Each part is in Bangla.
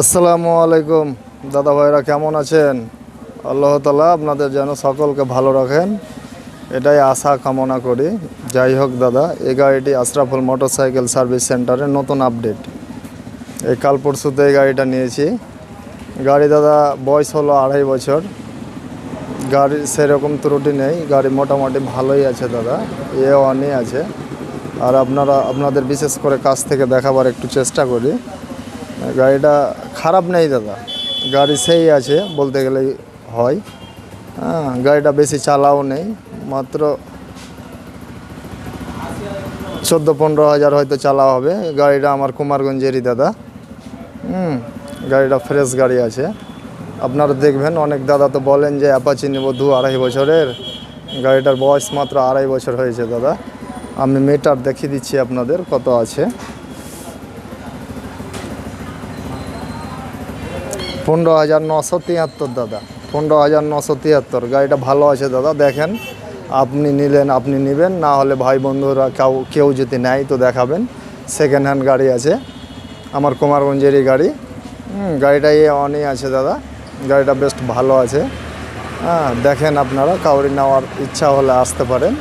আসসালামু আলাইকুম দাদা ভাইরা, কেমন আছেন? আল্লাহ তাআলা আপনাদের যেন সকলকে ভালো রাখেন, এটাই আশা কামনা করি। যাই হোক দাদা, এই গাড়িটি আশরাফুল মোটরসাইকেল সার্ভিস সেন্টারের নতুন আপডেট। এই কাল পরশুতে এই গাড়িটা নিয়েছি। গাড়ি দাদা বয়স হলো 2.5 বছর। গাড়ির সেরকম ত্রুটি নেই, গাড়ি মোটামুটি ভালোই আছে দাদা, অনই আছে। আর আপনাদের বিশেষ করে কাছ থেকে দেখাবার একটু চেষ্টা করি। গাড়িটা খারাপ নেই দাদা, গাড়ি সেই আছে বলতে গেলেই হয়। গাড়িটা বেশি চালাও নেই, মাত্র 14-15 হাজার হয়তো চালা হবে। গাড়িটা আমার কুমারগঞ্জেরই দাদা। গাড়িটা ফ্রেশ গাড়ি আছে। আপনারা দেখবেন, অনেক দাদা তো বলেন যে অ্যাপাচি নেব 2-2.5 বছরের। গাড়িটার বয়স মাত্র 2.5 বছর হয়েছে দাদা। আমি মিটার দেখিয়ে দিচ্ছি আপনাদের কত আছে। 15,973 দাদা, 15,973। গাড়িটা ভালো আছে দাদা, দেখেন। আপনি নিলেন আপনি নেবেন, না হলে ভাই বন্ধুরা কেউ যদি নেয় তো দেখাবেন। সেকেন্ড হ্যান্ড গাড়ি আছে, আমার কুমারগঞ্জেরই গাড়ি। গাড়িটা অনই আছে দাদা, গাড়িটা বেশ ভালো আছে। দেখেন, আপনারা কাউরি নেওয়ার ইচ্ছা হলে আসতে পারেন।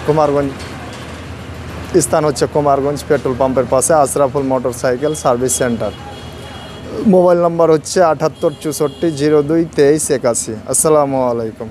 কুমারগঞ্জ স্থান হচ্ছে কুমারগঞ্জ পেট্রোল পাম্পের পাশে Ashraful motorcycle service centre. Mobile নম্বর হচ্ছে 78 64 02 23 81। আসসালামু আলাইকুম।